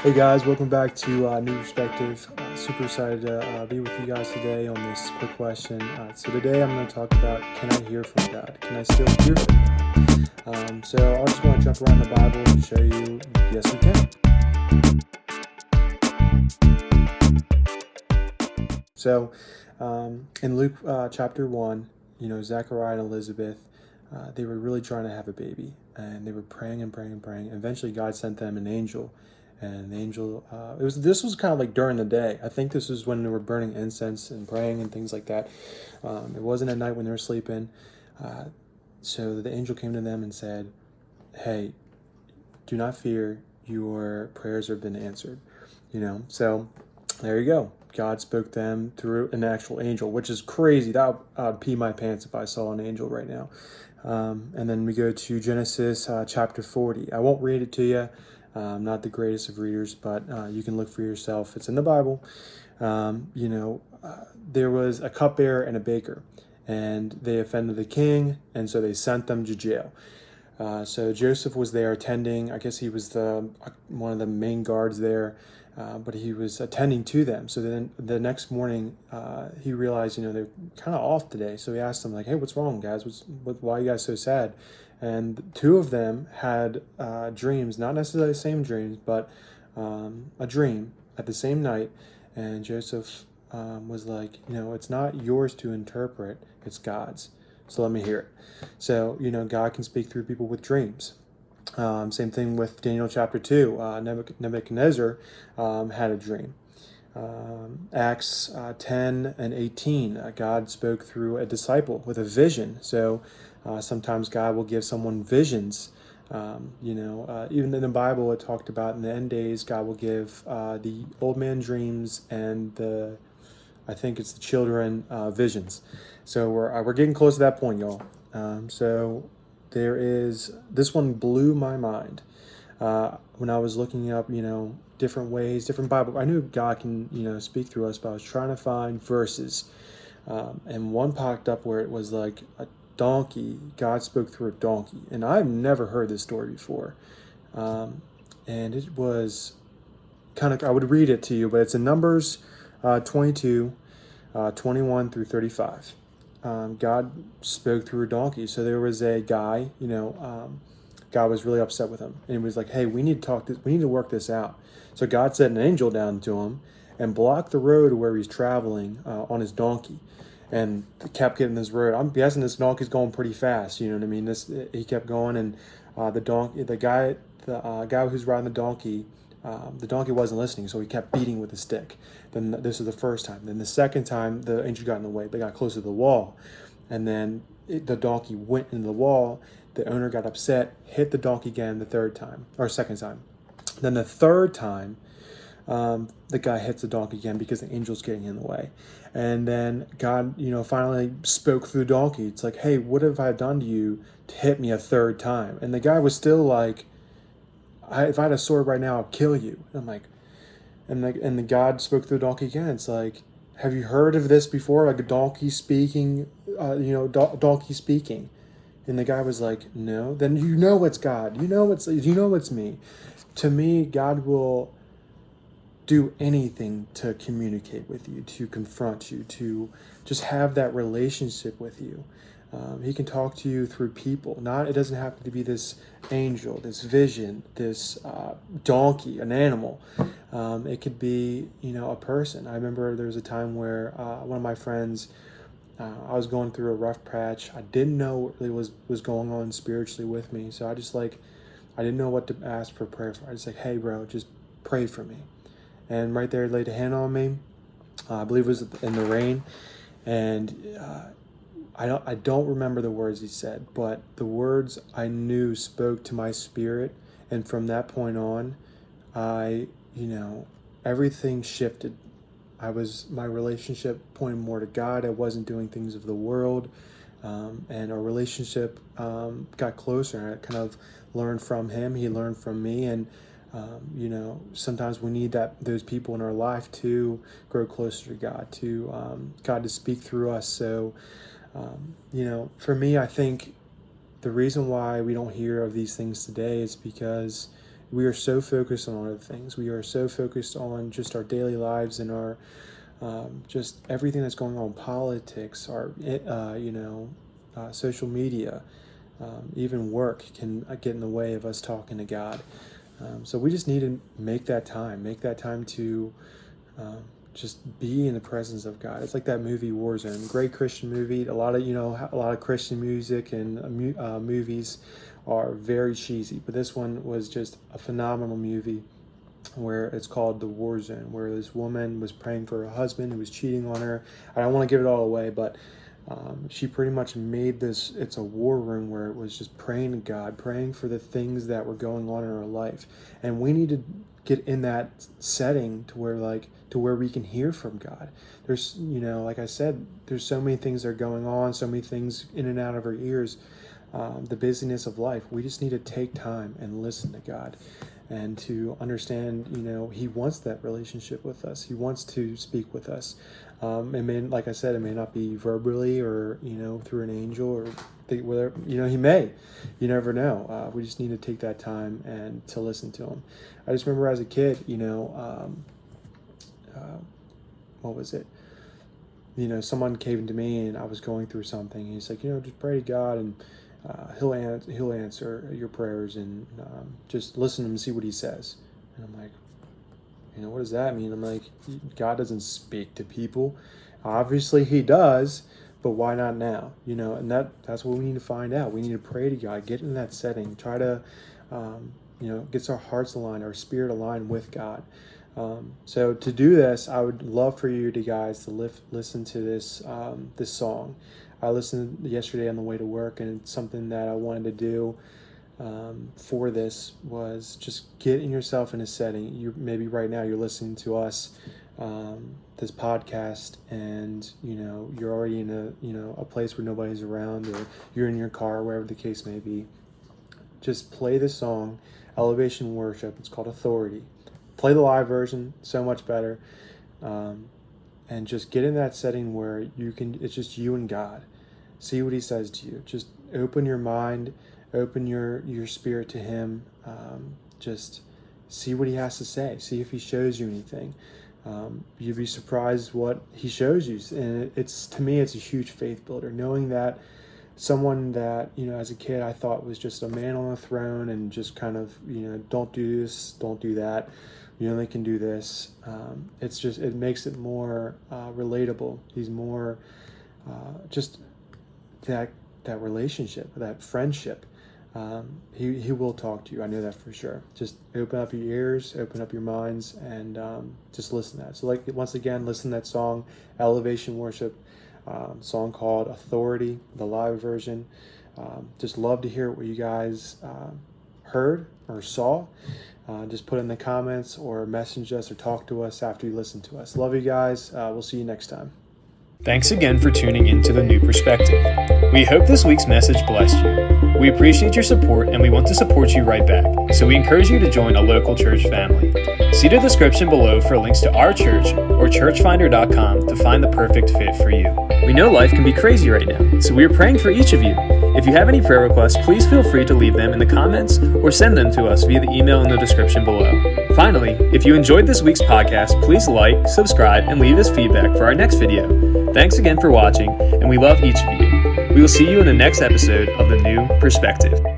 Hey guys, welcome back to New Perspective. Super excited to be with you guys today on this quick question. So today I'm going to talk about, can I hear from God? Can I still hear from God? So I just want to jump around the Bible and show you, yes we can. So in Luke chapter 1, Zechariah and Elizabeth, they were really trying to have a baby, and they were praying and praying and praying. Eventually God sent them an angel, and the angel, this was kind of like during the day. I think this was when they were burning incense and praying and things like that. It wasn't at night when they were sleeping. So the angel came to them and said, hey, do not fear, your prayers have been answered. So there you go. God spoke to them through an actual angel, which is crazy. That would pee my pants if I saw an angel right now. And then we go to Genesis chapter 40. I won't read it to you. I'm not the greatest of readers, but you can look for yourself. It's in the Bible. There was a cupbearer and a baker, and they offended the king, and so they sent them to jail. So Joseph was there attending. I guess he was one of the main guards there, but he was attending to them. So then the next morning, he realized, they're kind of off today. So he asked them, like, "Hey, what's wrong, guys? Why are you guys so sad?" And two of them had dreams, not necessarily the same dreams, but a dream at the same night. And Joseph was like, it's not yours to interpret; it's God's. So let me hear it. So, God can speak through people with dreams. Same thing with Daniel chapter 2. Nebuchadnezzar had a dream. Acts 10 and 18, God spoke through a disciple with a vision. So sometimes God will give someone visions. Even in the Bible, it talked about in the end days, God will give the old man dreams and I think it's the children visions. So we're getting close to that point, y'all. So there is, this one blew my mind when I was looking up, different ways, different Bible. I knew God can, speak through us, but I was trying to find verses. And one popped up where it was like a donkey. God spoke through a donkey. And I've never heard this story before. And it was kind of, I would read it to you, but it's in Numbers 22, 21 through 35. God spoke through a donkey. So there was a guy, God was really upset with him. And he was like, hey, we need to talk this, we need to work this out. So God sent an angel down to him and blocked the road where he's traveling on his donkey. And kept getting this road. I'm guessing this donkey's going pretty fast. You know what I mean? He kept going, and the guy who's riding the donkey wasn't listening, so he kept beating with a stick. Then this is the first time. Then the second time, the angel got in the way. They got closer to the wall, and then the donkey went into the wall. The owner got upset, hit the donkey again the third time, or second time. Then the third time, the guy hits the donkey again because the angel's getting in the way. And then God, finally spoke through the donkey. It's like, hey, what have I done to you to hit me a third time? And the guy was still like, if I had a sword right now, I'll kill you. And I'm like, and the God spoke through the donkey again. It's like, have you heard of this before? Like a donkey speaking, donkey speaking. And the guy was like, no. Then it's God. It's me. To me, God will do anything to communicate with you, to confront you, to just have that relationship with you. He can talk to you through people. It doesn't have to be this angel, this vision, this donkey, an animal. It could be, a person. I remember there was a time where one of my friends, I was going through a rough patch. I didn't know what really was going on spiritually with me. So I didn't know what to ask for prayer for. I just like, hey, bro, just pray for me. And right there, he laid a hand on me. I believe it was in the rain. And I don't remember the words he said, but the words I knew spoke to my spirit. And from that point on, everything shifted. My relationship pointed more to God. I wasn't doing things of the world. And our relationship got closer. I kind of learned from him. He learned from me. And sometimes we need those people in our life to grow closer to God, to God to speak through us. So, for me, I think the reason why we don't hear of these things today is because We are so focused on other things. We are so focused on just our daily lives and our just everything that's going on, politics, our social media, even work can get in the way of us talking to God. So we just need to make that time to just be in the presence of God. It's like that movie Warzone, great Christian movie. A lot of Christian music and movies are very cheesy, but this one was just a phenomenal movie where it's called The War Zone, where this woman was praying for her husband who was cheating on her. I don't want to give it all away, but she pretty much made this, it's a war room where it was just praying to God, praying for the things that were going on in her life. And we need to get in that setting to where we can hear from God. There's, like I said, there's so many things that are going on, so many things in and out of our ears, the busyness of life. We just need to take time and listen to God and to understand, He wants that relationship with us. He wants to speak with us. Like I said, it may not be verbally or, through an angel or whether, He may. You never know. We just need to take that time and to listen to Him. I just remember as a kid, what was it? Someone came to me and I was going through something. And he's like, just pray to God and He'll answer your prayers, and just listen to Him and see what He says. And I'm like, what does that mean? I'm like, God doesn't speak to people. Obviously He does, but why not now? And that's what we need to find out. We need to pray to God, get in that setting, try to, get our hearts aligned, our spirit aligned with God. So to do this, I would love for you guys to listen to this song. I listened yesterday on the way to work, and it's something that I wanted to do for this was just getting yourself in a setting. Maybe right now you're listening to us, this podcast, and you're already in a place where nobody's around, or you're in your car, wherever the case may be. Just play the song, Elevation Worship. It's called Authority. Play the live version, so much better. And just get in that setting where it's just you and God. See what He says to you. Just open your mind, open your spirit to Him. Just see what He has to say. See if He shows you anything. You'd be surprised what He shows you. And to me, it's a huge faith builder. Knowing that someone that, as a kid, I thought was just a man on a throne and just kind of, don't do this, don't do that. They can do this. It makes it more relatable. He's more just that relationship, that friendship. He will talk to you. I know that for sure. Just open up your ears, open up your minds, and just listen to that. So once again, listen to that song, Elevation Worship, song called Authority, the live version. Just love to hear what you guys heard or saw. Just put in the comments or message us or talk to us after you listen to us. Love you guys. We'll see you next time. Thanks again for tuning in to The New Perspective. We hope this week's message blessed you. We appreciate your support, and we want to support you right back. So we encourage you to join a local church family. See the description below for links to our church or churchfinder.com to find the perfect fit for you. We know life can be crazy right now, so we are praying for each of you. If you have any prayer requests, please feel free to leave them in the comments or send them to us via the email in the description below. Finally, if you enjoyed this week's podcast, please like, subscribe, and leave us feedback for our next video. Thanks again for watching, and we love each of you. We will see you in the next episode of The New Perspective.